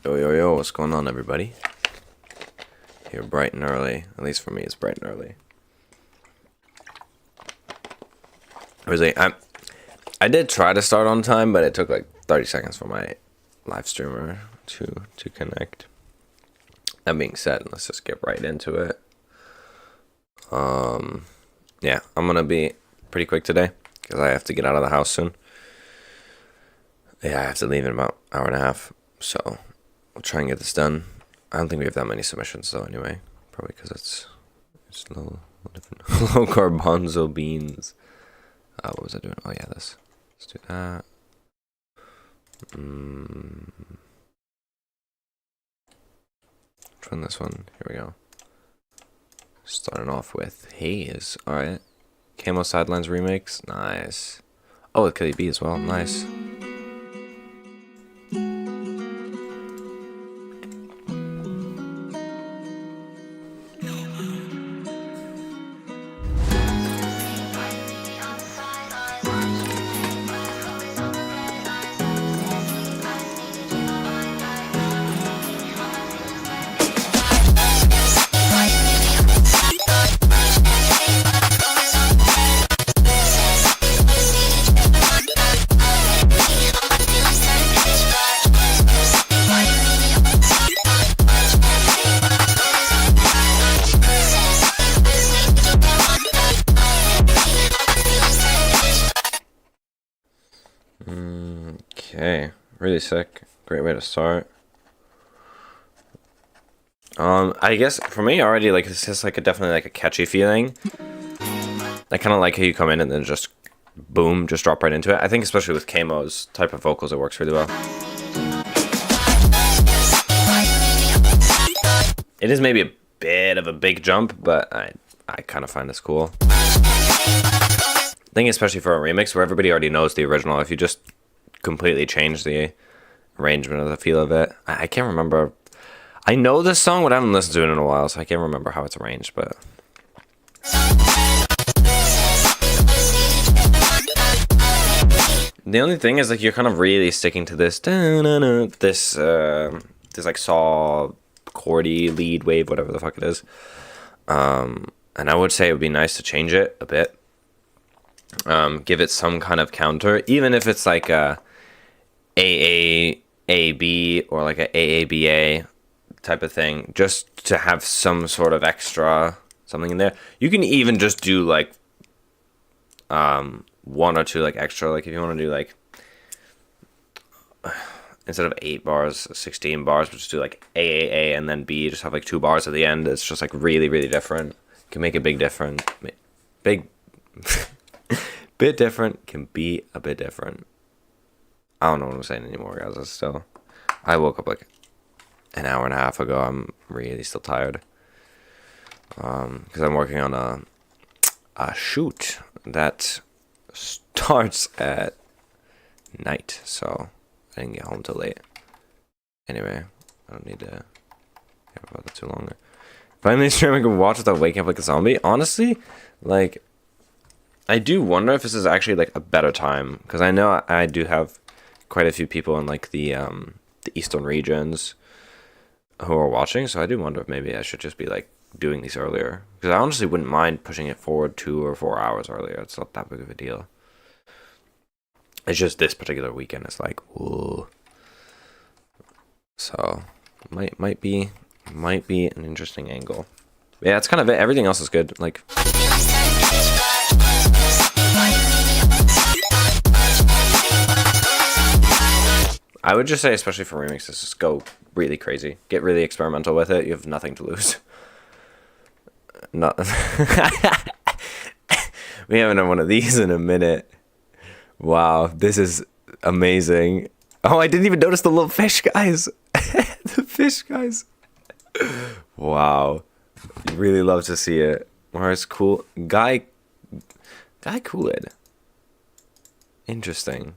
Yo, yo, yo, what's going on, everybody? Here bright and early. At least for me, it's bright and early. I did try to start on time, but it took like 30 seconds for my live streamer to connect. That being said, let's just get right into it. Yeah, I'm gonna be pretty quick today because I have to get out of the house soon. Yeah, I have to leave in about an hour and a half, so we'll try and get this done. I don't think we have that many submissions though, anyway. Probably because it's low garbanzo beans. What was I doing? Oh yeah, this. Let's do that. Try this one. Here we go. Starting off with Haze. Alright. Camo Sidelines remix. Nice. Oh, with KDB as well. Nice. Okay, really sick. Great way to start. I guess for me already, like, it's just like definitely like a catchy feeling. I kind of like how you come in and then just boom, just drop right into it. I think especially with Camo's type of vocals, it works really well. It is maybe a bit of a big jump, but I kind of find this cool. I think especially for a remix where everybody already knows the original, if you just completely change the arrangement of the feel of it. I can't remember. I know this song, but I haven't listened to it in a while, so I can't remember how it's arranged, but the only thing is, like, you're kind of really sticking to this this like saw chordy lead wave, whatever the fuck it is. And I would say it would be nice to change it a bit. Give it some kind of counter, even if it's like a AAAB or like a AABA type of thing, just to have some sort of extra something in there. You can even just do like one or two like extra, like if you want to do like instead of 8 bars 16 bars, but just do like AAA and then B, just have like 2 bars at the end. It's just like really different. Can make a big difference. Bit different, can be a bit different. I don't know what I'm saying anymore, guys. I woke up like an hour and a half ago. I'm really still tired. Because I'm working on a shoot that starts at night, so I didn't get home till late. Anyway, I don't need to care about that too longer. Finally streaming and watch without waking up like a zombie. Honestly, like, I do wonder if this is actually like a better time, because I know I do have quite a few people in like the eastern regions who are watching, so I do wonder if maybe I should just be like doing these earlier, because I honestly wouldn't mind pushing it forward 2 or 4 hours earlier. It's not that big of a deal. It's just this particular weekend is like, whoa. So might be an interesting angle. Yeah, it's kind of it. Everything else is good. Like, I would just say, especially for remixes, just go really crazy. Get really experimental with it. You have nothing to lose. Not We haven't done one of these in a minute. Wow, this is amazing. Oh, I didn't even notice the little fish guys. The fish guys. Wow. Really love to see it. Where's cool Guy Kool-Aid. Interesting.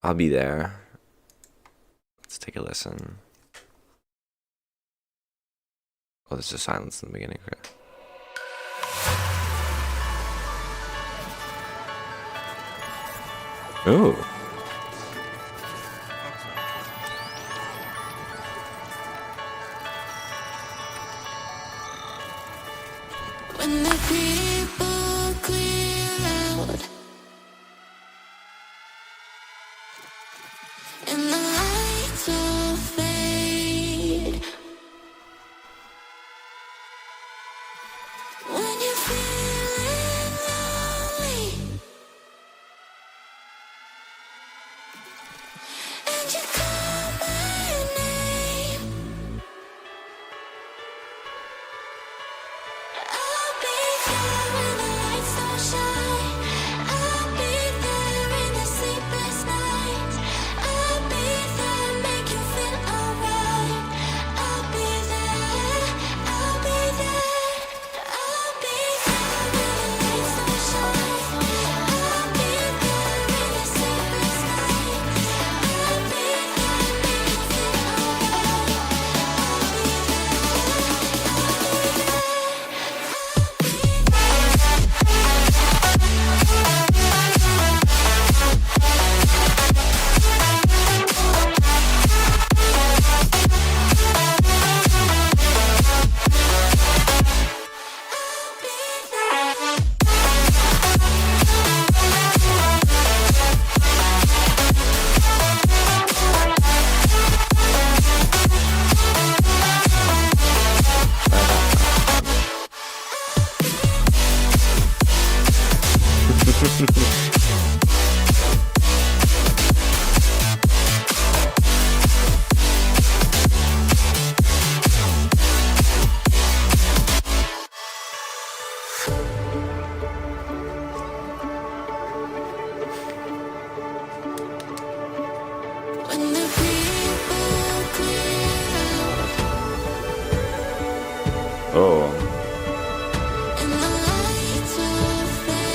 I'll be there. Let's take a listen. Oh, there's just silence in the beginning. Okay. Ooh. When the people clear out and the lights all fade, when you're feeling lonely and you call my name, I'll be there when the lights don't shine. I'll be there in the sleepless nights. I'll be there, make you feel alright. I'll be there, I'll be there. I'll be there when the lights don't shine. I'll be there in the sleepless nights. I'll be there, make you feel alright. I'll be there, when the people clear out Oh, and the lights all fade,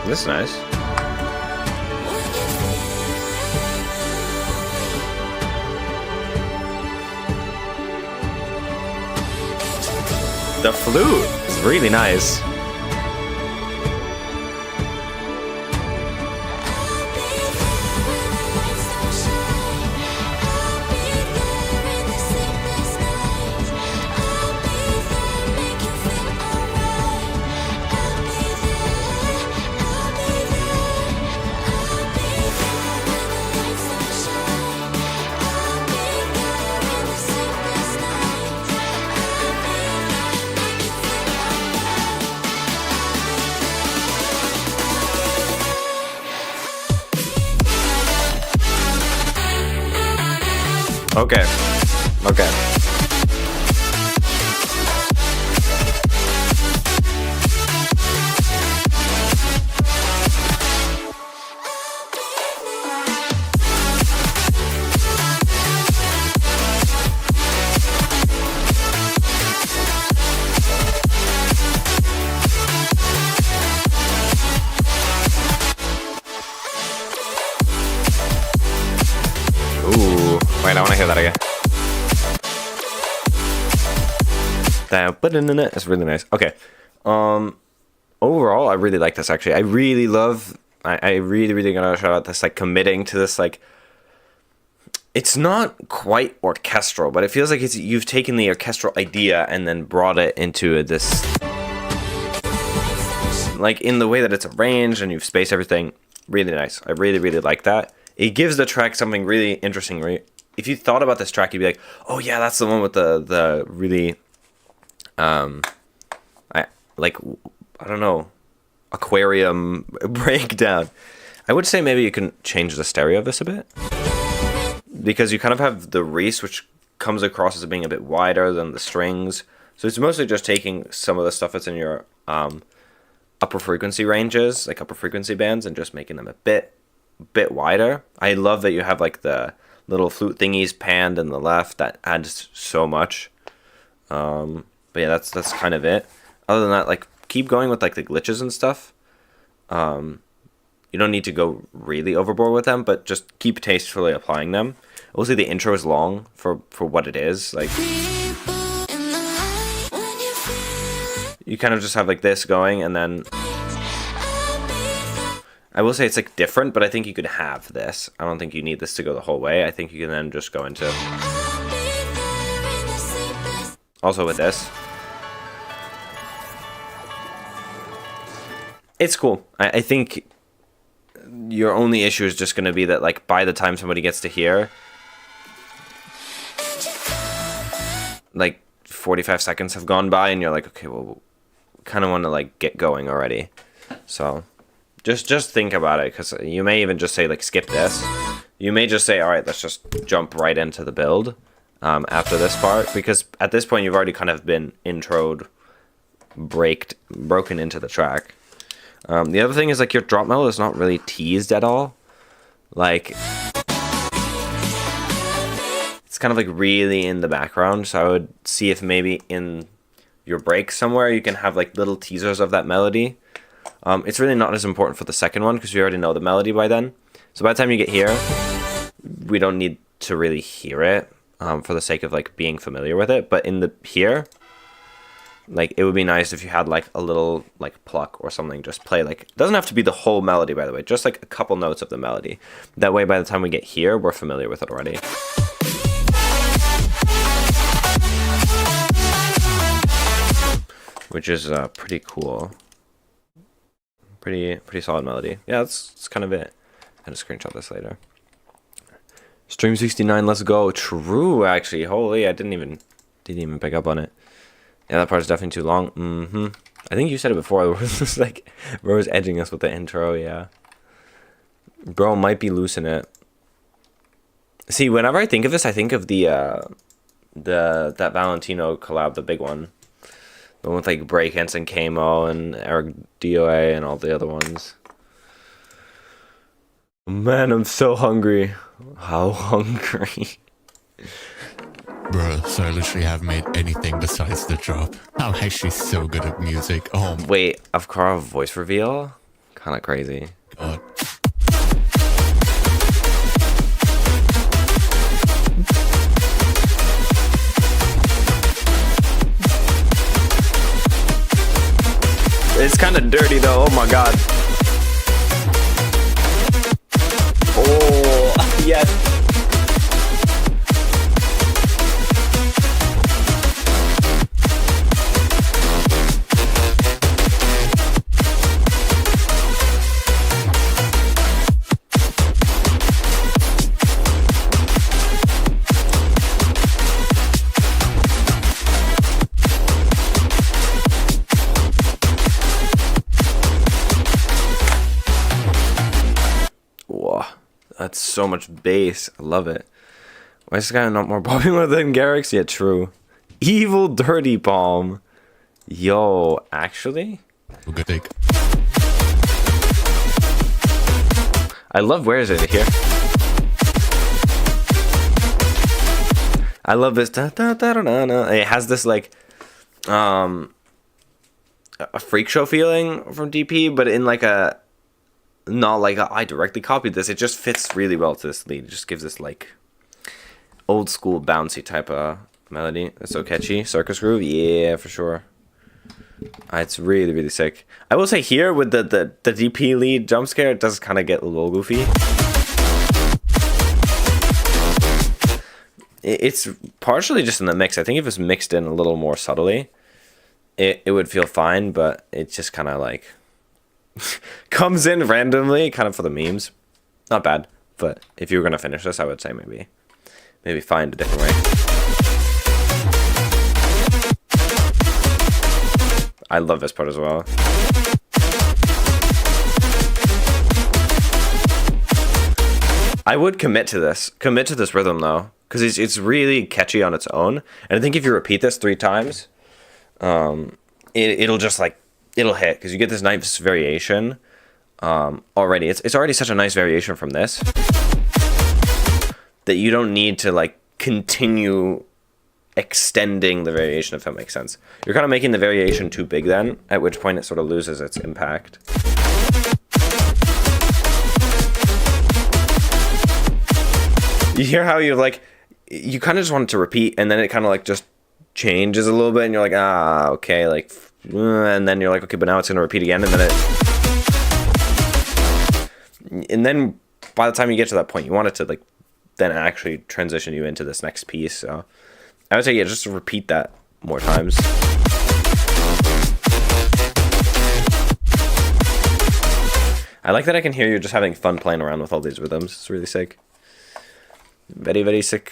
this is nice. when you're feeling lonely and you call The flute is really nice. I'll be there when the lights don't shine. I'll be there in the sleepless nights. I'll be there, make you feel alright. I'll be there, I'll be there. I'll be there when the lights don't shine. I'll be there in the sleepless nights. I'll be there, make you feel alright. Okay. Okay. Ooh, wait, I want to hear that again. It's really nice. Okay. Overall, I really like this actually. I really love. I really, really gotta shout out this like committing to this like. It's not quite orchestral, but it feels like you've taken the orchestral idea and then brought it into this. Like in the way that it's arranged and you've spaced everything, really nice. I really, really like that. It gives the track something really interesting. Right? If you thought about this track, you'd be like, "Oh yeah, that's the one with the really, I don't know, aquarium breakdown." I would say maybe you can change the stereo of this a bit because you kind of have the Reese, which comes across as being a bit wider than the strings. So it's mostly just taking some of the stuff that's in your upper frequency ranges, like upper frequency bands, and just making them a bit wider. I love that you have like the little flute thingies panned in the left. That adds so much. But yeah, that's kind of it. Other than that, like keep going with like the glitches and stuff. You don't need to go really overboard with them, but just keep tastefully applying them. Also, the intro is long for what it is. Like you kind of just have like this going, and then I will say it's like different, but I think you could have this. I don't think you need this to go the whole way. I think you can then just go into Also with this, it's cool. I think your only issue is just going to be that, like, by the time somebody gets to here, like 45 seconds have gone by and you're like, okay, well, kind of want to like get going already. So just think about it, because you may even just say like skip this. You may just say, all right, let's just jump right into the build after this part, because at this point you've already kind of been introed, broken into the track. The other thing is, like, your drop mellow is not really teased at all. Like, it's kind of like really in the background, so I would see if maybe in your break somewhere you can have like little teasers of that melody. It's really not as important for the second one because we already know the melody by then. So by the time you get here, we don't need to really hear it for the sake of like being familiar with it. But in the here, like, it would be nice if you had like a little like pluck or something just play. Like, it doesn't have to be the whole melody, by the way, just like a couple notes of the melody. That way by the time we get here, we're familiar with it already. Which is pretty cool. Pretty solid melody. Yeah, that's kind of it. I'm gonna screenshot this later. Stream 69, let's go. True, actually. Holy, I didn't even pick up on it. Yeah, that part's definitely too long. I think you said it before. It was just like, bro was edging us with the intro. Yeah, bro might be loose in it. See, whenever I think of this, I think of that Valentino collab, the big one. The one with like Breakance and Kamo and Eric DOA and all the other ones. Man, I'm so hungry. How hungry? Bro, so I literally haven't made anything besides the drop. I'm actually so good at music. Oh my Wait, Avkara voice reveal? Kind of crazy. god. It's kind of dirty though. Oh my god. Oh, yes. That's so much bass. I love it. Why is this guy not more popular than Garrix? Yeah, true. Evil Dirty Palm. Yo, actually? Good take. I love where is it here. I love this. Da, da, da, da, da, da. It has this like a freak show feeling from DP, but in like a not like I directly copied this. It just fits really well to this lead. It just gives this like old school bouncy type of melody. It's so catchy. Circus Groove, yeah, for sure. It's really, really sick. I will say here with the DP lead jump scare, it does kind of get a little goofy. It's partially just in the mix. I think if it's mixed in a little more subtly, it would feel fine, but it just kind of like comes in randomly, kind of for the memes. Not bad, but if you were gonna finish this, I would say maybe find a different way. I love this part as well. I would commit to this rhythm though, because it's really catchy on its own, and I think if you repeat this 3 times, it'll just like. It'll hit because you get this nice variation already. It's already such a nice variation from this that you don't need to like continue extending the variation, if that makes sense. You're kind of making the variation too big then, at which point it sort of loses its impact. You hear how you like, you kind of just want it to repeat, and then it kind of like just changes a little bit, and you're like, ah, okay, like. And then you're like, okay, but now it's going to repeat again, and then by the time you get to that point, you want it to like then actually transition you into this next piece. So I would say, yeah, just repeat that more times. I like that I can hear you just having fun playing around with all these rhythms. It's really sick. Very, very sick.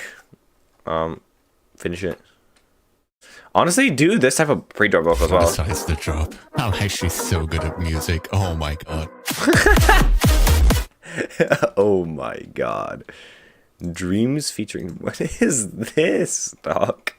Finish it. Honestly, do this type of pre-drop vocal as well. Besides the drop, I'm actually so good at music. Oh my god. Oh my god. Dreams featuring... What is this, dog?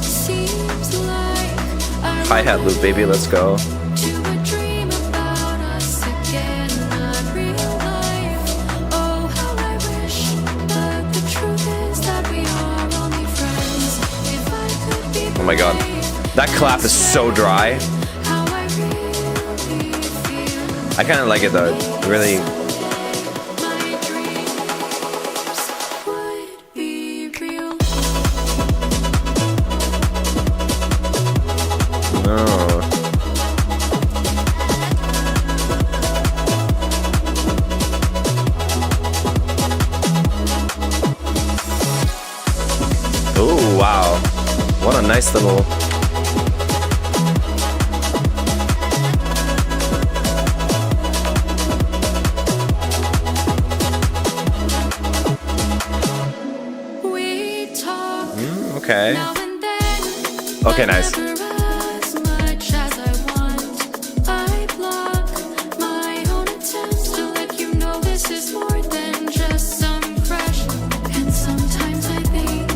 Seems like I Hi-hat loop, baby, let's go. to a dream about us again, not real life. Oh, how I wish, but the truth is that we are only friends. If I could be Oh my god. That clap is so dry. how I really feel. I kind of like it though. Really... My dreams would be real. No. Oh, wow. What a nice little... We talk Okay. now and then. Okay, nice. As much as I want, I block my own attempts to let you know this is more than just some crush. And sometimes I think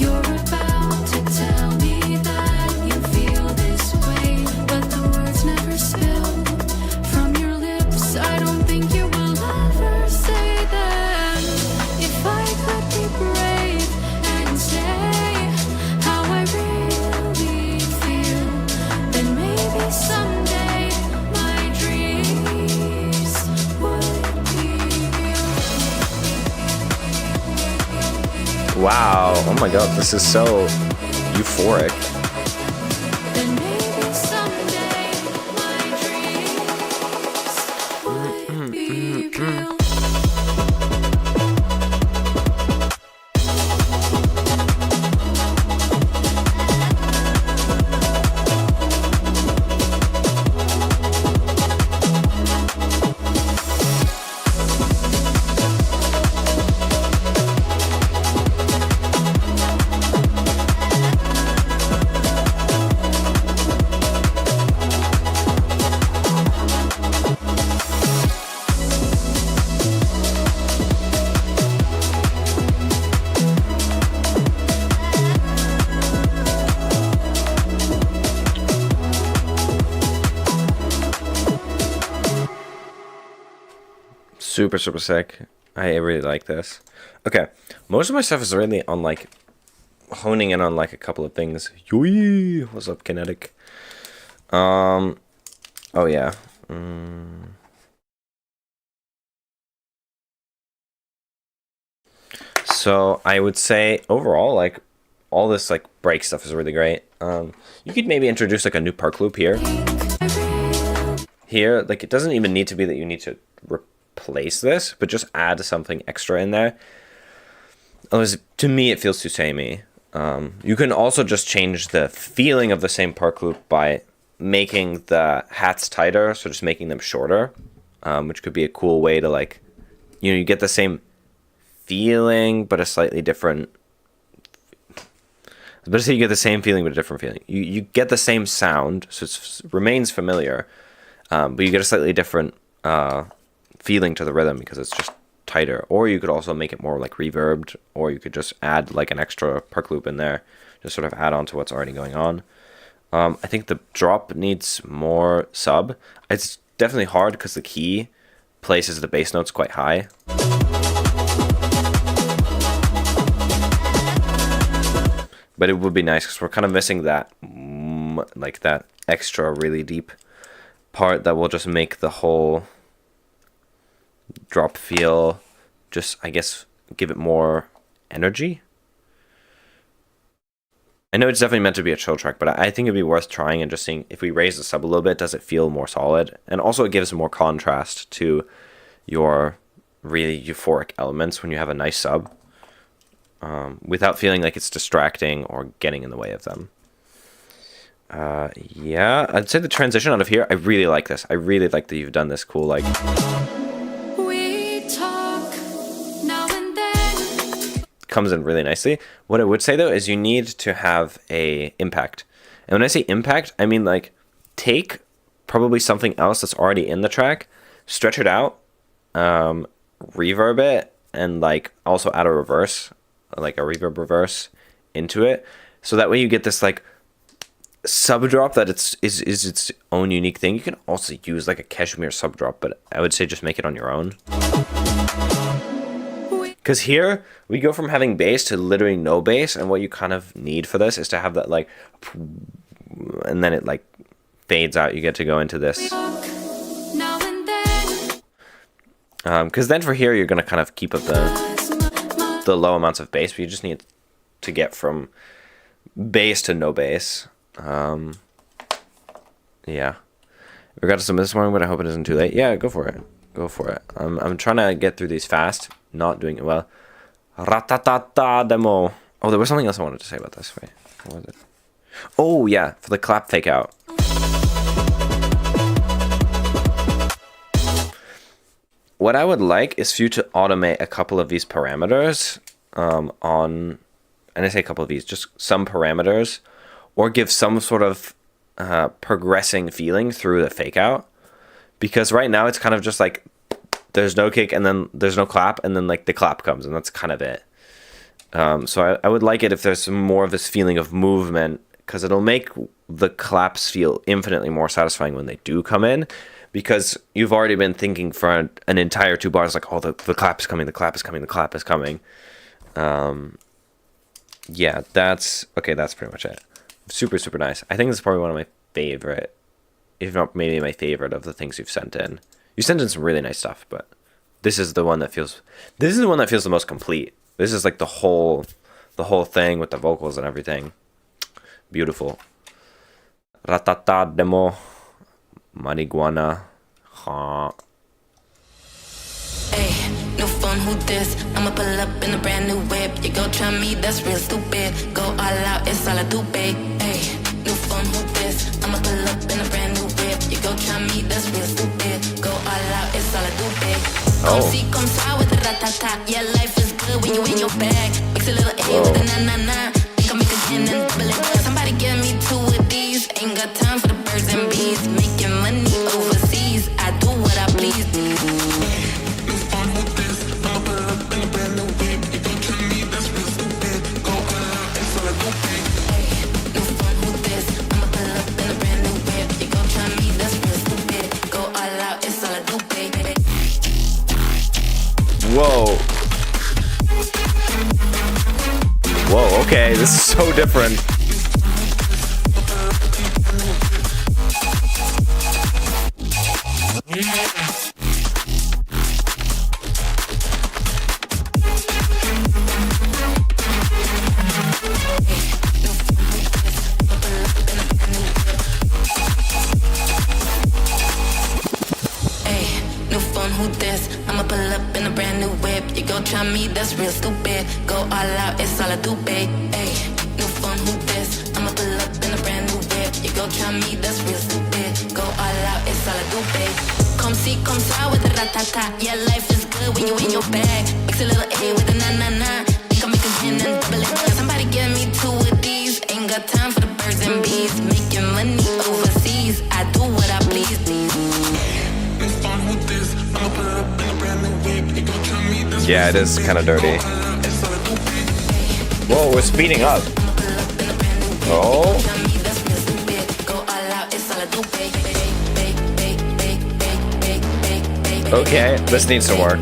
you're about to tell me that you feel this way, but the words never spill from your lips. I don't think you will ever say them. If I could be brave and say how I really feel, then maybe someday my dreams would be real. Wow. Oh my god, this is so euphoric. Then maybe someday my dreams would be real. Super, super sick. I really like this. Okay. Most of my stuff is really on like honing in on like a couple of things. Yoi! What's up, Kinetic? Oh yeah. So I would say overall, like all this like break stuff is really great. You could maybe introduce like a new park loop here. Here, like it doesn't even need to be that you need to replace this, but just add something extra in there. Otherwise, to me, it feels too samey. You can also just change the feeling of the same park loop by making the hats tighter, so just making them shorter, which could be a cool way to like, you know, you get the same feeling but a slightly different. But say you get the same feeling but a different feeling. You get the same sound, so it remains familiar, but you get a slightly different feeling to the rhythm because it's just tighter. Or you could also make it more like reverbed, or you could just add like an extra park loop in there, just sort of add on to what's already going on. I think the drop needs more sub. It's definitely hard because the key places the bass notes quite high. But it would be nice because we're kind of missing that, like that extra really deep part that will just make the whole drop feel, just, I guess, give it more energy. I know it's definitely meant to be a chill track, but I think it'd be worth trying and just seeing if we raise the sub a little bit, does it feel more solid? And also it gives more contrast to your really euphoric elements when you have a nice sub, without feeling like it's distracting or getting in the way of them. Yeah, I'd say the transition out of here, I really like this. I really like that you've done this cool, like... We talk now and then. Comes in really nicely. What I would say, though, is you need to have a impact. And when I say impact, I mean, like, take probably something else that's already in the track, stretch it out, reverb it, and, like, also add a reverse, like a reverb reverse into it. So that way you get this, like, sub drop that is its own unique thing. You can also use like a Cashmere sub drop, but I would say just make it on your own. Because here we go from having bass to literally no bass, and what you kind of need for this is to have that like, and then it like fades out. You get to go into this. Now and then. Because then for here you're gonna kind of keep up the low amounts of bass, but you just need to get from bass to no bass. Yeah, we got some this morning, but I hope it isn't too late. Yeah, go for it. Go for it. I'm trying to get through these fast, not doing it well. Ratatata demo. Oh, there was something else I wanted to say about this. Wait, what was it? Oh yeah, for the clap fake out. What I would like is for you to automate a couple of these parameters and I say a couple of these, just some parameters, or give some sort of progressing feeling through the fake out. Because right now it's kind of just like there's no kick and then there's no clap and then like the clap comes and that's kind of it. So I would like it if there's some more of this feeling of movement, because it'll make the claps feel infinitely more satisfying when they do come in, because you've already been thinking for an entire 2 bars like, oh, the clap is coming, the clap is coming, the clap is coming. Yeah, that's pretty much it. Super, super nice. I think this is probably one of my favorite, if not maybe my favorite of the things you've sent in. You sent in some really nice stuff, but this is the one that feels the most complete. This is like the whole thing with the vocals and everything. Beautiful. Ratata demo. Marijuana. Ha. Hey, new phone, who this? I'ma pull up in a brand new whip. You go try me, that's real stupid. Go all out, it's all I do, babe. Hey, new phone, who this? I'ma pull up in a brand new whip. You go try me, that's real stupid. Go all out, it's all I do, babe. Oh. Come see, come fly with the ratata. Yeah, life is good when you in your bag. Mix a little A with a na-na-na. Think I'll make again and double it. Somebody give me 2 of these. Ain't got time for the birds and bees. Making money overseas. I do what I please. Whoa. Whoa, okay, this is so different. Who this? I'ma pull up in a brand new whip. You go try me, that's real stupid. Go all out, it's all I do, babe. Ay, new phone, who this? I'ma pull up in a brand new whip. You go try me, that's real stupid. Go all out, it's all I do, babe. Come see, come fly with the ratata. Yeah, life is good when you in your bag. Mix a little A with a na-na-na. Think I'll make again and double it. Somebody give me 2 of these. Ain't got time for the birds and bees. Making money overseas. I do what I please. Yeah, it is kind of dirty. Whoa, we're speeding up. Oh. Okay, this needs some work.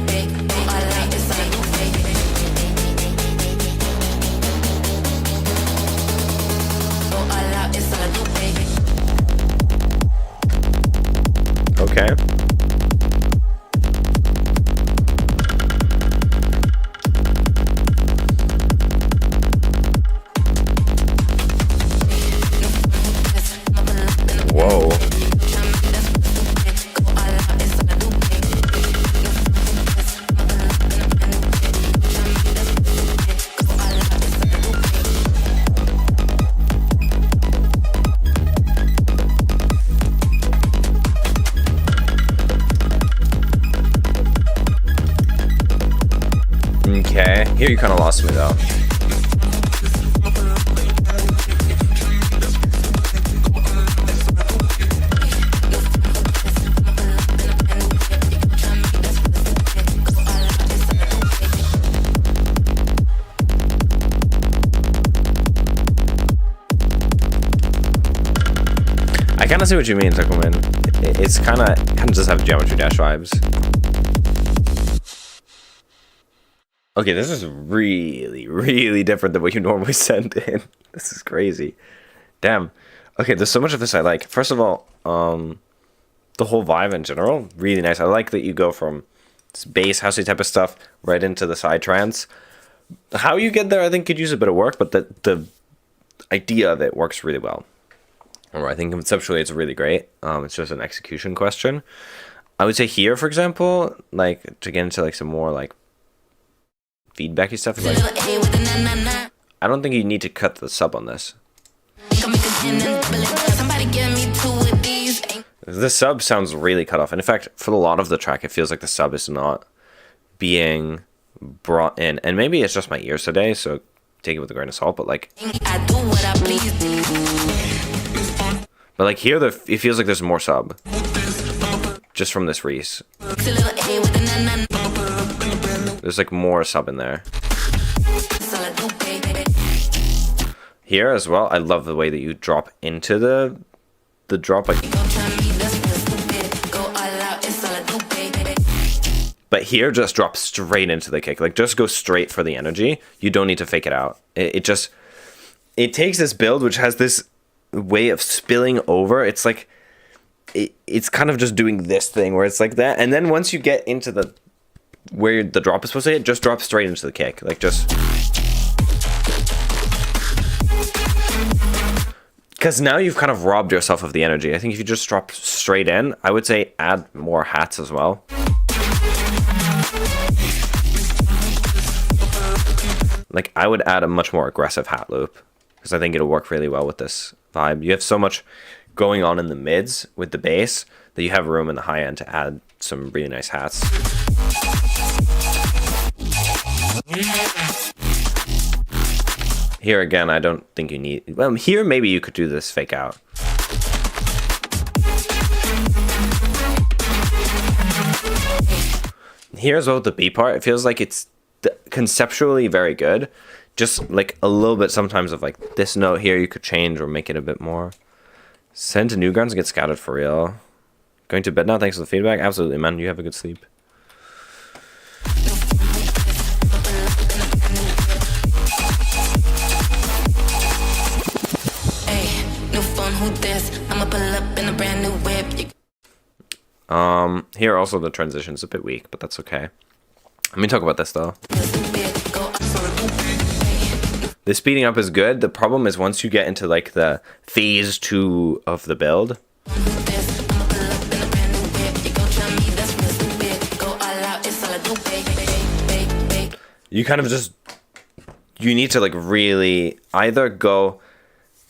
Okay. okay. Here you kind of lost me though. I kind of see what you mean, Tuckleman. It's kind of just have Geometry Dash vibes. Okay, this is really, really different than what you normally send in. This is crazy. Damn. Okay, there's so much of this I like. First of all, the whole vibe in general, really nice. I like that you go from bass, housey type of stuff right into the side trance. How you get there, I think, could use a bit of work, but the idea of it works really well. Or I think conceptually it's really great. It's just an execution question. I would say here, for example, like to get into like some more like feedbacky stuff. Like, I don't think you need to cut the sub on this. The sub sounds really cut off. And in fact, for a lot of the track, it feels like the sub is not being brought in. And maybe it's just my ears today, so take it with a grain of salt. But like, here, it feels like there's more sub. Just from this Reese. There's like more sub in there. Here as well, I love the way that you drop into the drop. Like, but here, just drop straight into the kick. Like, just go straight for the energy. You don't need to fake it out. It takes this build, which has this way of spilling over. It's like it's kind of just doing this thing where it's like that, and then once you get into the where the drop is supposed to hit, just drop straight into the kick. Like, just because now you've kind of robbed yourself of the energy. I think if you just drop straight in, I would say add more hats as well. Like, I would add a much more aggressive hat loop, because I think it'll work really well with this vibe. You have so much going on in the mids with the bass that you have room in the high end to add some really nice hats. Here again, I don't think you need... Well, here maybe you could do this fake out. Here as well with the B part, it feels like it's conceptually very good. Just like a little bit sometimes of like this note here you could change or make it a bit more. Send to Newgrounds and get scouted for real. Going to bed now, thanks for the feedback. Absolutely, man, you have a good sleep. Here also the transition's a bit weak, but that's okay. Let me talk about this though. The speeding up is good. The problem is once you get into like the phase 2 of the build, you kind of just, you need to like really either go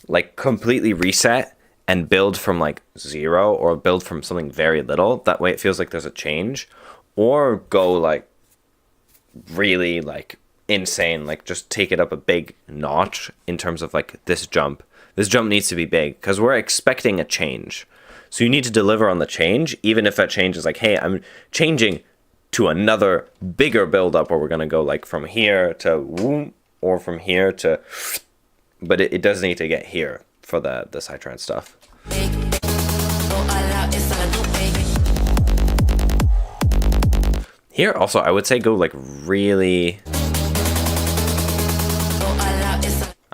like completely reset and build from like 0, or build from something very little. That way it feels like there's a change, or go like really like insane, like just take it up a big notch in terms of like this jump. This jump needs to be big because we're expecting a change. So you need to deliver on the change, even if that change is like, hey, I'm changing to another bigger build up where we're going to go like from here to whoom, or from here to, but it does need to get here for the psytrance stuff. Here also, I would say go like really.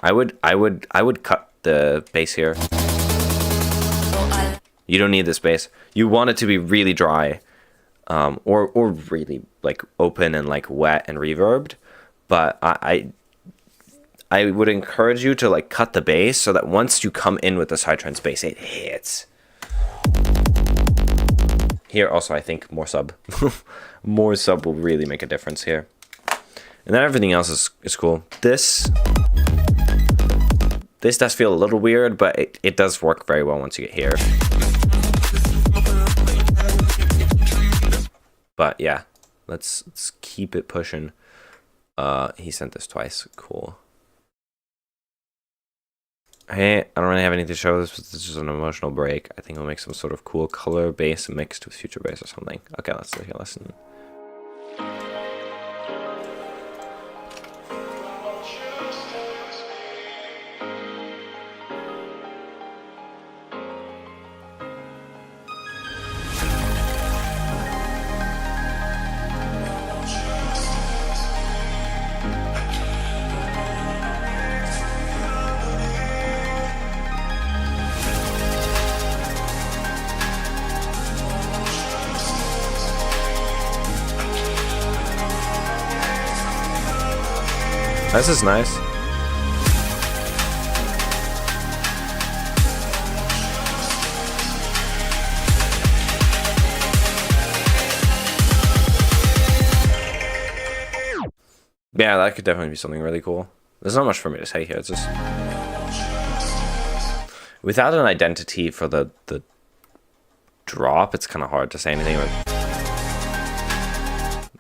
I would cut the bass here. You don't need this bass. You want it to be really dry, or really like open and like wet and reverbed. But I would encourage you to like cut the bass so that once you come in with the psytrance bass, it hits. Here also, I think more sub. More sub will really make a difference here. And then everything else is cool. This does feel a little weird, but it does work very well once you get here. But yeah, let's keep it pushing. He sent this twice. Cool. Hey, I don't really have anything to show. This is just an emotional break. I think I'll make some sort of cool color bass mixed with future bass or something. Okay, let's take a listen. This is nice. Yeah, that could definitely be something really cool. There's not much for me to say here. It's just without an identity for the drop, it's kind of hard to say anything.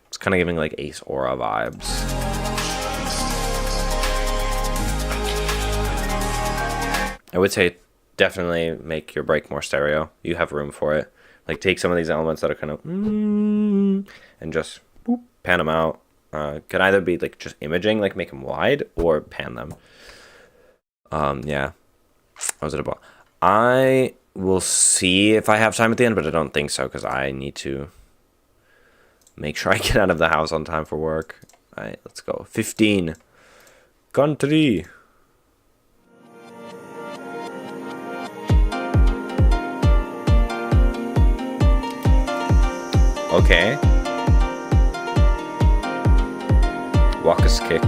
It's kind of giving like Ace Aura vibes. I would say definitely make your break more stereo. You have room for it. Like take some of these elements that are kind of and just boop, pan them out. Could either be like just imaging, like make them wide, or pan them. Yeah. What was it about? I will see if I have time at the end, but I don't think so because I need to make sure I get out of the house on time for work. All right, let's go. 15. Country. Okay. Waka's kick.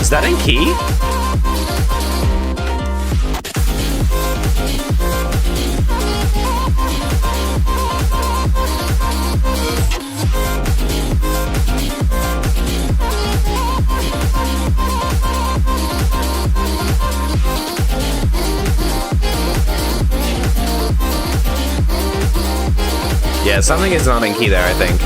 Is that in key? Yeah, something is not in key there, I think.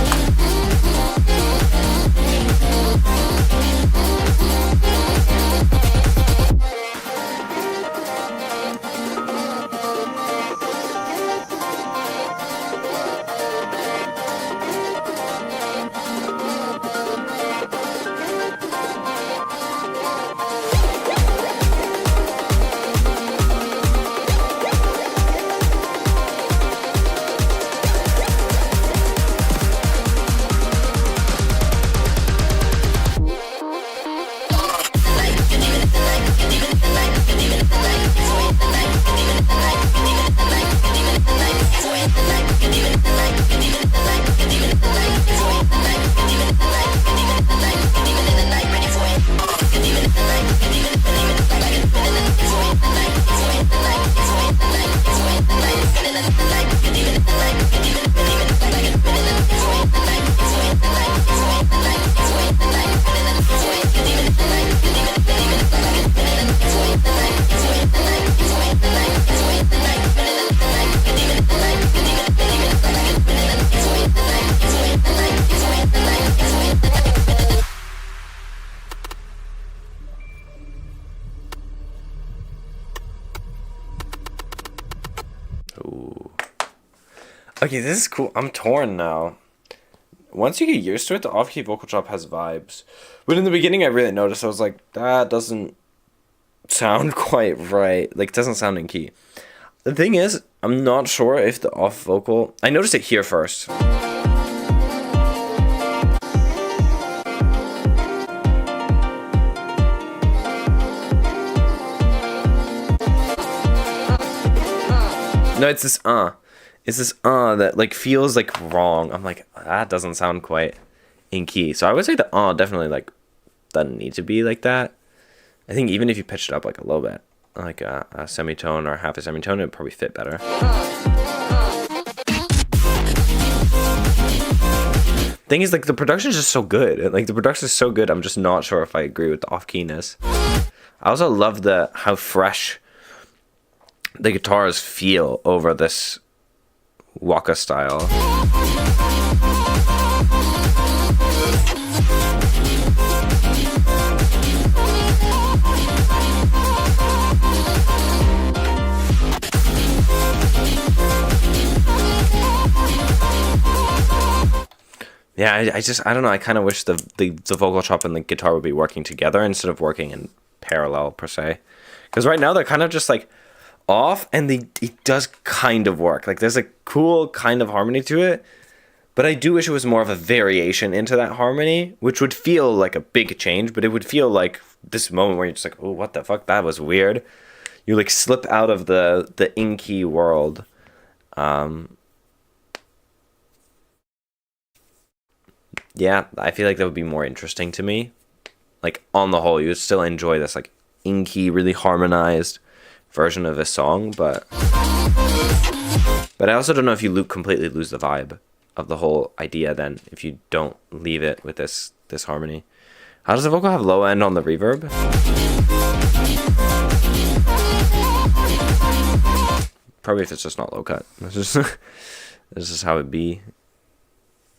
Okay, this is cool. I'm torn now. once you get used to it, the off-key vocal drop has vibes. But in the beginning, I really noticed. I was like, that doesn't sound quite right. Like, it doesn't sound in key. The thing is, I'm not sure if the off vocal... I noticed it here first. No, it's this It's this that like feels like wrong. I'm like, that doesn't sound quite in key. So I would say the definitely like doesn't need to be like that. I think even if you pitched it up like a little bit, like a semitone or half a semitone, it would probably fit better. Thing is, like, the production is just so good. Like, the production is so good, I'm just not sure if I agree with the off-keyness. I also love how fresh the guitars feel over this waka style. Yeah, I don't know. I kind of wish the vocal chop and the guitar would be working together instead of working in parallel, per se. Because right now they're kind of just like off, and it does kind of work. Like, there's a cool kind of harmony to it, but I do wish it was more of a variation into that harmony, which would feel like a big change, but it would feel like this moment where you're just like, oh, what the fuck? That was weird. You like slip out of the in-key world. Yeah, I feel like that would be more interesting to me. Like, on the whole, you would still enjoy this, like, in-key, really harmonized version of a song, but I also don't know if you completely lose the vibe of the whole idea then, if you don't leave it with this harmony. How does the vocal have low end on the reverb? Probably if it's just not low cut. This is how it be.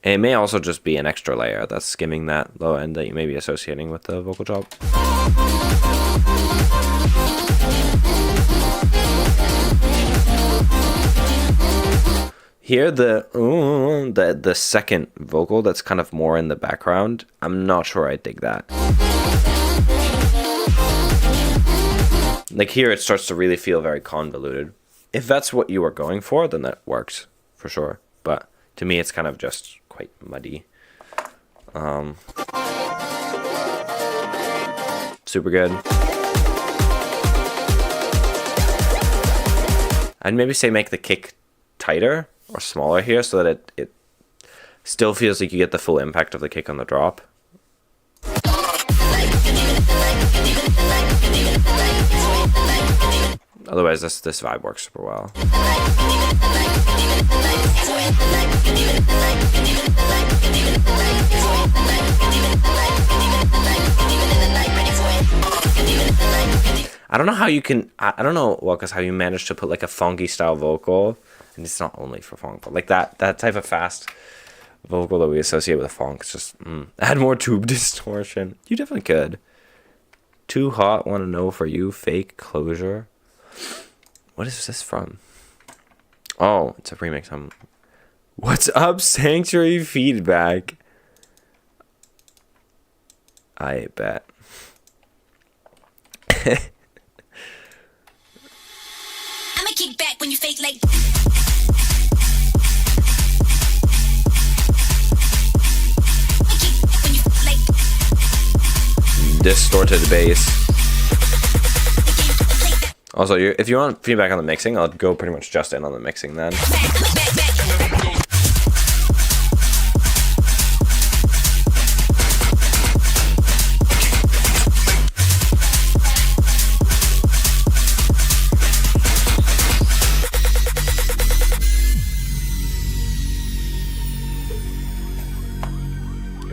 And it may also just be an extra layer that's skimming that low end that you may be associating with the vocal chop. Here, the second vocal that's kind of more in the background, I'm not sure I dig that. Like, here it starts to really feel very convoluted. If that's what you were going for, then that works, for sure. But to me, it's kind of just quite muddy. Super good. I'd maybe say make the kick tighter or smaller here so that it still feels like you get the full impact of the kick on the drop. Otherwise, this vibe works super well. I don't know how you can, I don't know, well, because how you manage to put like a funky style vocal, and it's not only for funk, but like that type of fast vocal that we associate with a funk, it's just, add more tube distortion. You definitely could. Too Hot, Want to Know For You, Fake Closure. What is this from? Oh, it's a remix. What's up, Sanctuary Feedback? I bet. I'ma kick back when you fake like. Distorted bass. Also, if you want feedback on the mixing, I'll go pretty much just in on the mixing then.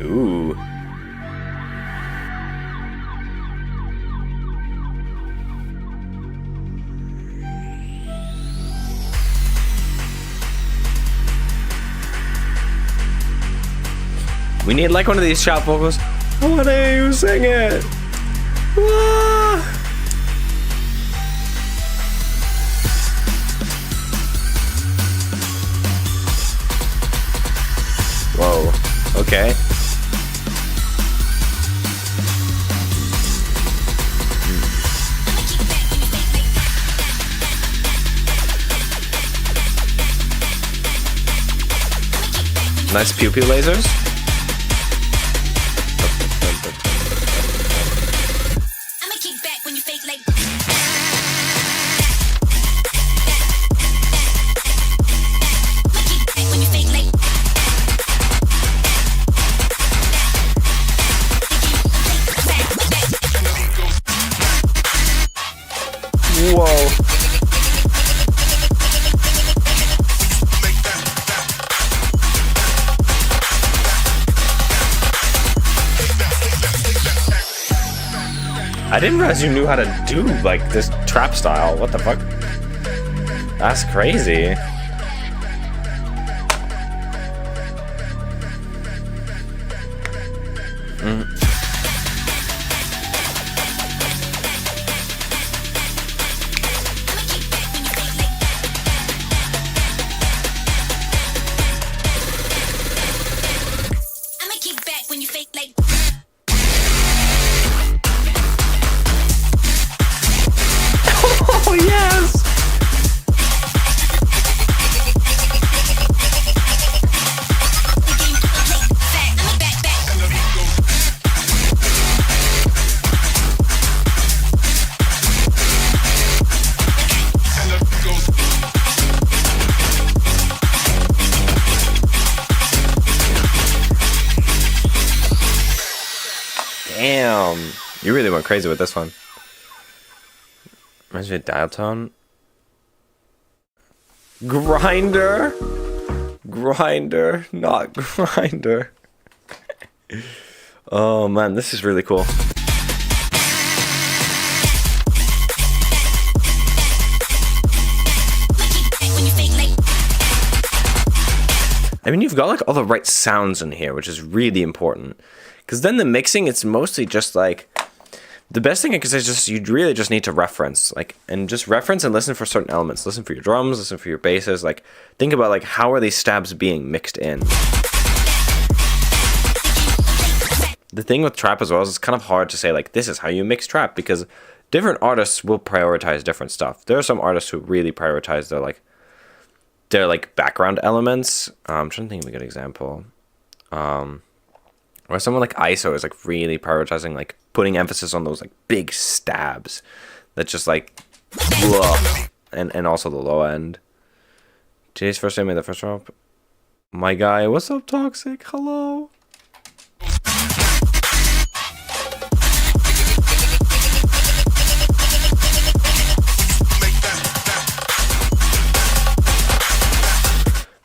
Ooh. We need like one of these shout vocals. Why don't you sing it? Ah! Whoa. Okay. Nice pew-pew lasers. I'ma kick back when you fake like. When you fake like. Whoa. I didn't realize you knew how to do like this trap style. What the fuck? That's crazy. I'ma kick back when you fake like. Oh yes! Damn, you really went crazy with this one. Reminds me of Dial Tone. Grinder? Grinder, not grinder. Oh man, this is really cool. I mean, you've got like all the right sounds in here, which is really important. Because then the mixing, it's mostly just like, the best thing I could say is just, you really just need to reference, like, and just reference and listen for certain elements. Listen for your drums, listen for your basses, like, think about like, how are these stabs being mixed in? The thing with trap as well is it's kind of hard to say like, this is how you mix trap, because different artists will prioritize different stuff. There are some artists who really prioritize their background elements. I'm trying to think of a good example. Or someone like ISO is like really prioritizing, like putting emphasis on those like big stabs that just like, whoa. And also the low end. Today's first time made the first drop. My guy, what's up, Toxic? Hello.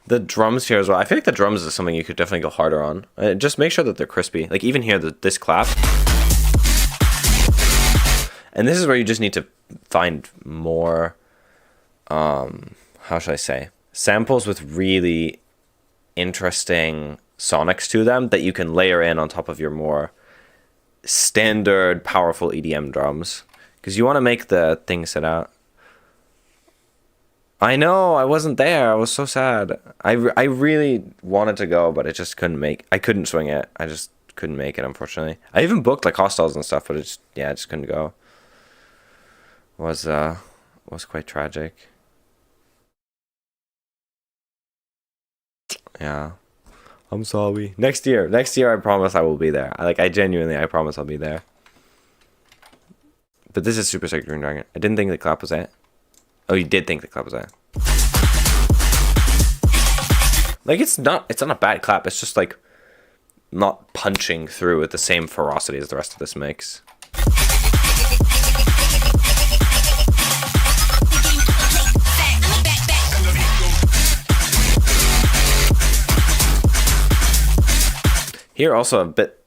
The drums here as well. I feel like the drums is something you could definitely go harder on. Just make sure that they're crispy. Like even here, this clap. And this is where you just need to find more, how should I say, samples with really interesting sonics to them that you can layer in on top of your more standard, powerful EDM drums. Because you want to make the thing sit out. I know, I wasn't there. I was so sad. I really wanted to go, but I just couldn't swing it. I just couldn't make it, unfortunately. I even booked like hostels and stuff, but I just couldn't go. Was quite tragic. Yeah. I'm sorry. Next year, I promise I will be there. I genuinely, I promise I'll be there. But this is Super Sick Green Dragon. I didn't think the clap was it. Oh, you did think the clap was it. Like, it's not a bad clap. It's just, like, not punching through with the same ferocity as the rest of this mix. Here also a bit,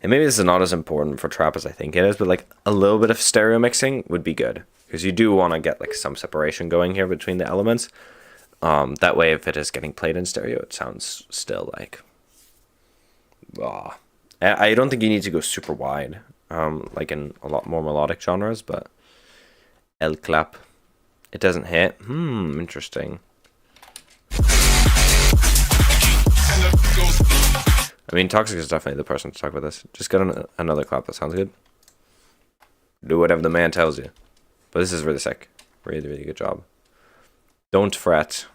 and maybe this is not as important for trap as I think it is, but, like, a little bit of stereo mixing would be good. Because you do want to get like some separation going here between the elements. That way, if it is getting played in stereo, it sounds still like. I don't think you need to go super wide, like in a lot more melodic genres, but El Clap, it doesn't hit. Interesting. I mean, Toxic is definitely the person to talk about this. Just get on another clap. That sounds good. Do whatever the man tells you. But this is really sick. Really, really good job. Don't fret.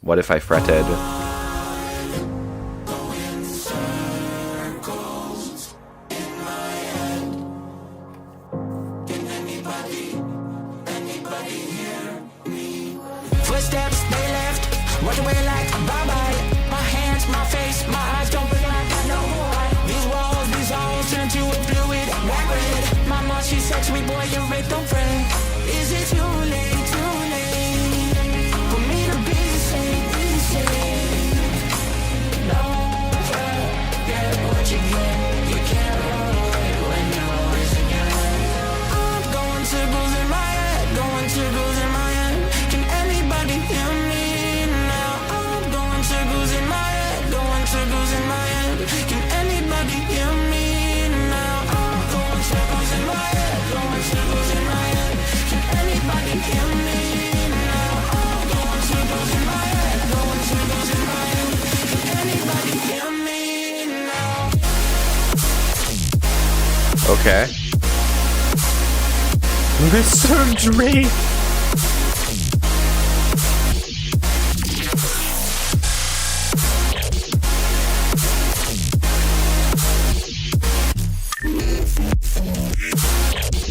What if I fretted? Footsteps, they left. Walk away like a bye-bye. My hands, my face, my eyes don't look like I know why. These walls, these walls turn to a fluid black red. My mom, she said to me, boy, you're right, don't fret. Is it too late for me to be the same? Don't forget what you get. You can't run away when you're always again. I'm going circles in my head, going circles in my head. Can anybody hear me now? I'm going circles in my head, going circles in my head. Can anybody hear me now? I'm going circles in my head, going circles in my head. Can anybody hear me now? I'm going circles in my head, going circles in my head. Can anybody hear me now? Okay. Mr. Dre.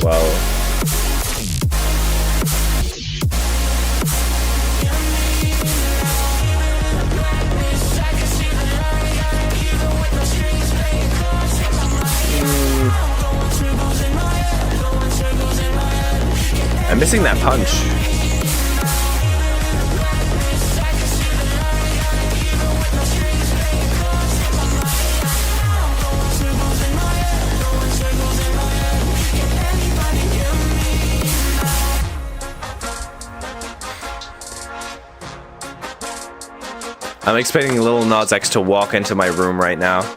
Wow. I'm missing that punch. I'm expecting Lil Nas X to walk into my room right now. Is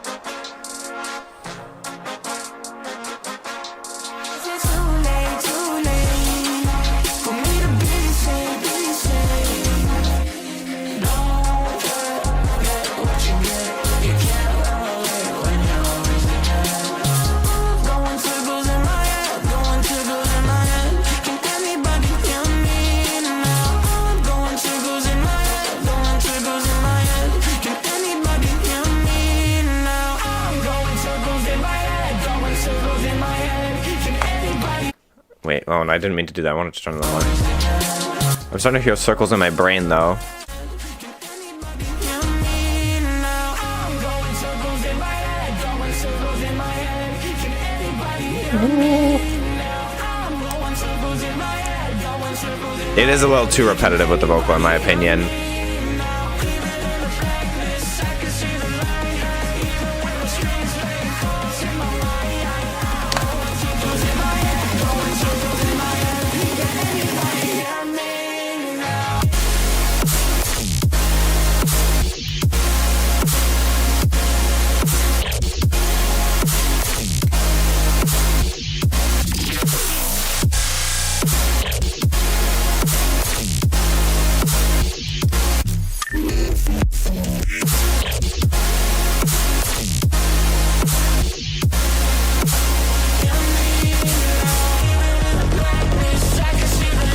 it too late for me to be the same? Don't forget what you get. You can't run away when you're always again. Going circles in my head, going circles in my head. Can anybody hear me now? I'm going circles in my head, going circles in my head. Can anybody hear me now? I'm going circles in my head, going circles in my head. Can anybody? Wait, oh, and I didn't mean to do that. I wanted to turn it on. I'm starting to hear circles in my brain, though. It is a little too repetitive with the vocal, in my opinion.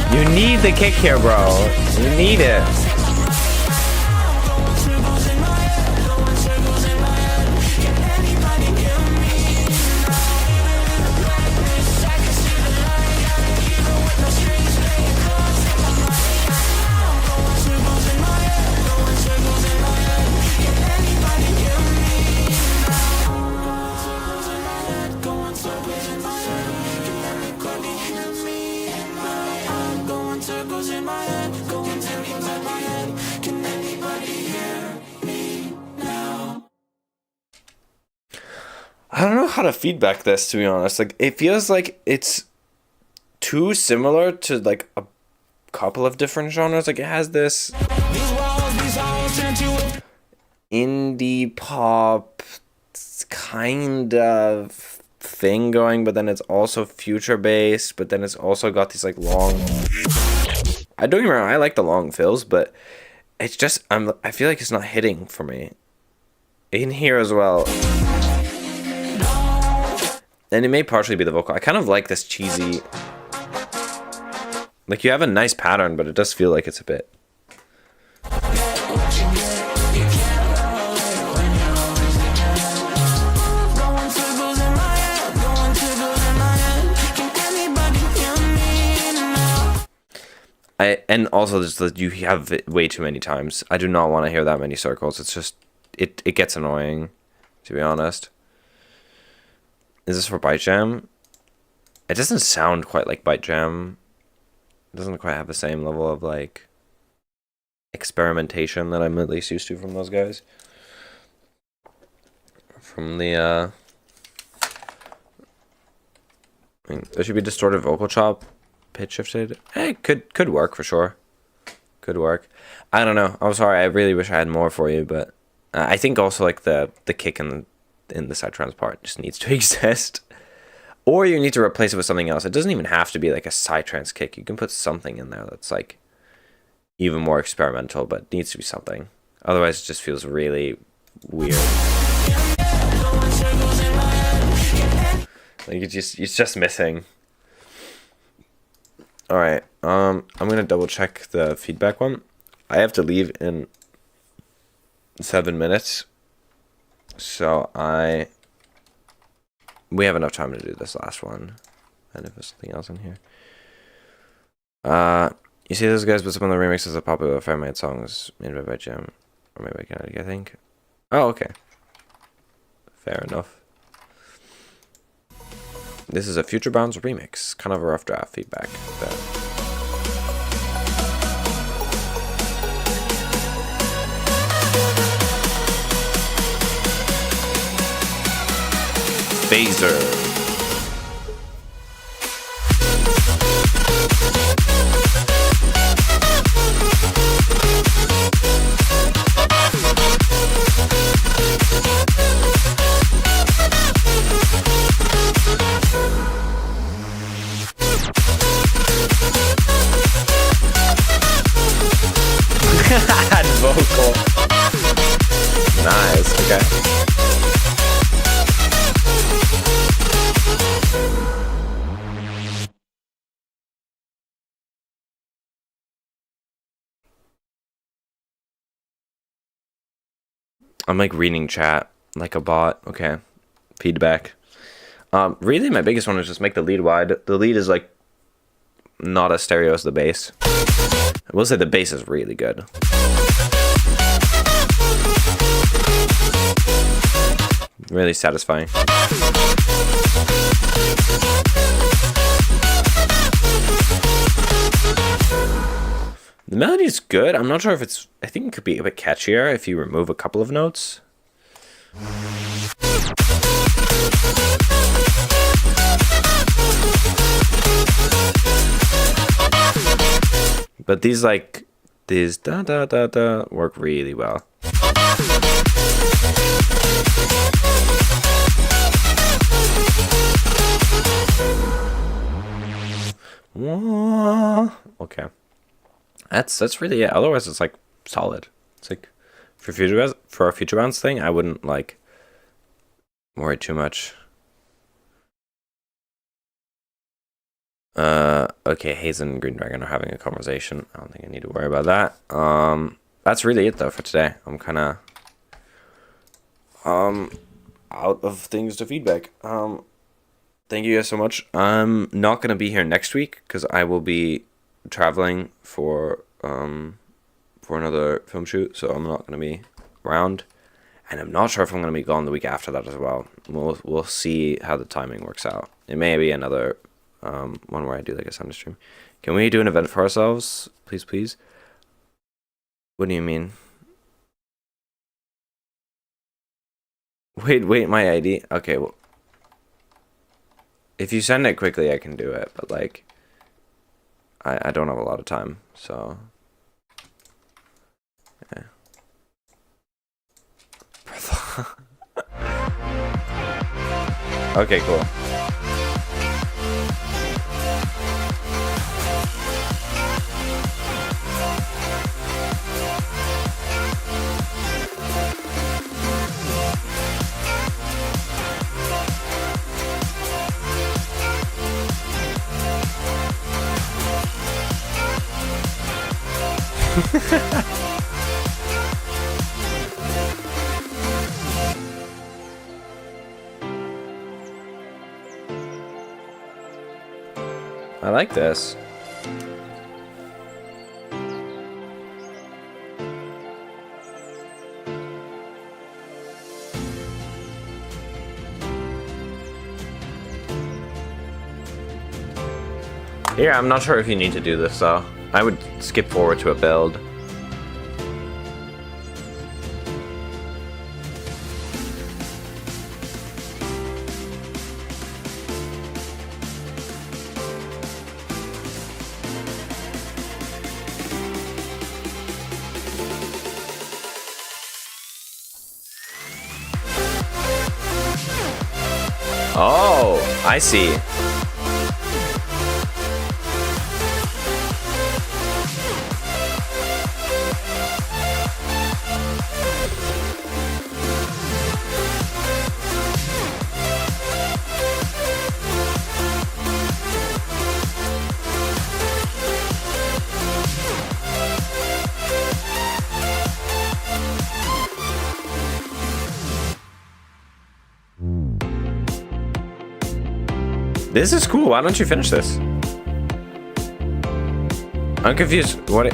You need the kick here, bro. You need it. I don't know how to feedback this, to be honest. Like, it feels like it's too similar to like a couple of different genres. Like, it has this indie pop kind of thing going, but then it's also future based, but then it's also got these like long, I don't get me wrong, I like the long fills, but it's just I feel like it's not hitting for me. in here as well. And it may partially be the vocal. I kind of like this cheesy... Like, you have a nice pattern, but it does feel like it's a bit... And also just that you have it way too many times. I do not want to hear that many circles. It's just it gets annoying, to be honest. Is this for Byte Jam? It doesn't sound quite like Byte Jam. It doesn't quite have the same level of like experimentation that I'm at least used to from those guys. From the I mean, there should be distorted vocal chop. Pitch shifted. Hey, could work for sure. Could work. I don't know. I'm sorry. I really wish I had more for you, but I think also like the kick in the psytrance part just needs to exist, or you need to replace it with something else. It doesn't even have to be like a psytrance kick. You can put something in there that's like even more experimental, but needs to be something. Otherwise, it just feels really weird. Like it's just missing. All right, I'm gonna double check the feedback one. I have to leave in 7 minutes, so we have enough time to do this last one. And if there's something else in here, you see those guys put some of the remixes of popular fan-made songs made by Jam or maybe by Kennedy, I think. Oh, okay, fair enough. This is a Future Bounds remix. Kind of a rough draft feedback. But... Phaser. Vocal. Nice, okay. I'm like reading chat like a bot. Okay. Feedback. Really my biggest one is just make the lead wide. The lead is like not as stereo as the bass. I will say the bass is really good. Really satisfying. The melody's good. I'm not sure if it's... I think it could be a bit catchier if you remove a couple of notes. But these like... These da da da da work really well. Okay. That's really it. Otherwise it's like solid. It's like for a Future Bounce thing, I wouldn't like worry too much. Okay, Hazen and Green Dragon are having a conversation. I don't think I need to worry about that. That's really it though for today. I'm kinda out of things to feedback. Thank you guys so much. I'm not gonna be here next week because I will be traveling for another film shoot, so I'm not gonna be around, and I'm not sure if I'm gonna be gone the week after that as well. We'll see how the timing works out. It may be another one where I do like a Sunday stream. Can we do an event for ourselves, please? What do you mean? Wait, my ID. Okay, well, if you send it quickly, I can do it, but like, I don't have a lot of time, so. Yeah. Okay, cool. I like this. Here, I'm not sure if you need to do this though. I would skip forward to a build. Oh, I see. This is cool. Why don't you finish this? I'm confused. What?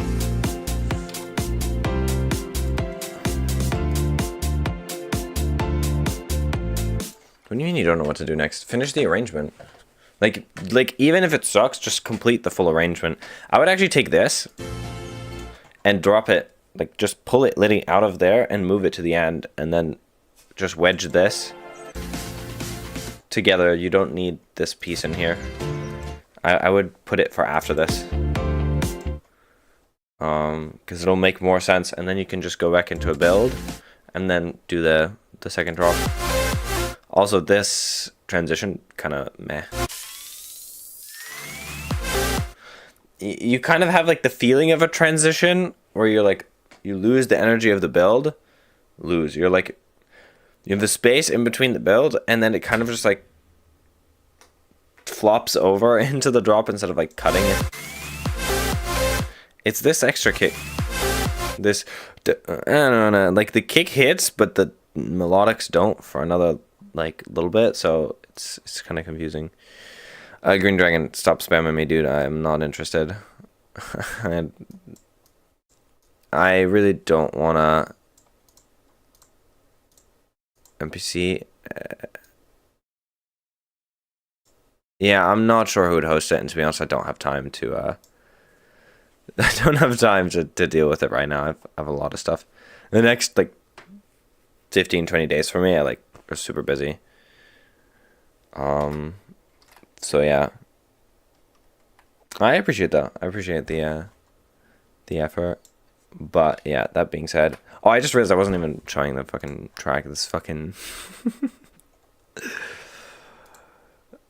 What do you mean you don't know what to do next? Finish the arrangement. Like even if it sucks, just complete the full arrangement. I would actually take this and drop it, like just pull it literally out of there and move it to the end, and then just wedge this together. You don't need this piece in here. I would put it for after this, because it'll make more sense, and then you can just go back into a build and then do the second drop. Also, this transition kind of meh. You kind of have like the feeling of a transition where you're like, you lose the energy of the build. You're like, you have the space in between the build, and then it kind of just like flops over into the drop instead of like cutting it. It's this extra kick. This, I don't know, like the kick hits, but the melodics don't for another like little bit, so it's kind of confusing. Green Dragon, stop spamming me, dude. I'm not interested. I really don't wanna NPC. Yeah, I'm not sure who would host it, and to be honest, I don't have time to I don't have time to deal with it right now. I have a lot of stuff. The next like 15-20 days for me, I are super busy. So yeah, I appreciate that. I appreciate the effort. But yeah, that being said, oh, I just realized I wasn't even showing the fucking track. This fucking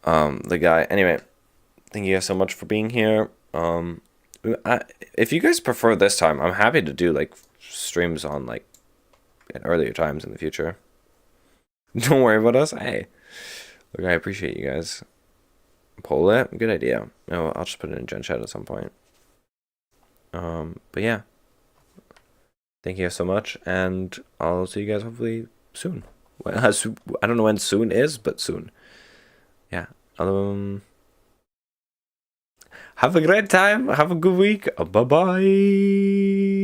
the guy. Anyway, thank you guys so much for being here. If you guys prefer this time, I'm happy to do like streams on like at earlier times in the future. Don't worry about us. Hey, look, I appreciate you guys. Poll it, good idea. Oh, I'll just put it in Gen Chat at some point. But yeah, thank you guys so much, and I'll see you guys hopefully soon. I don't know when soon is, but soon. Yeah. Have a great time. Have a good week. Bye bye.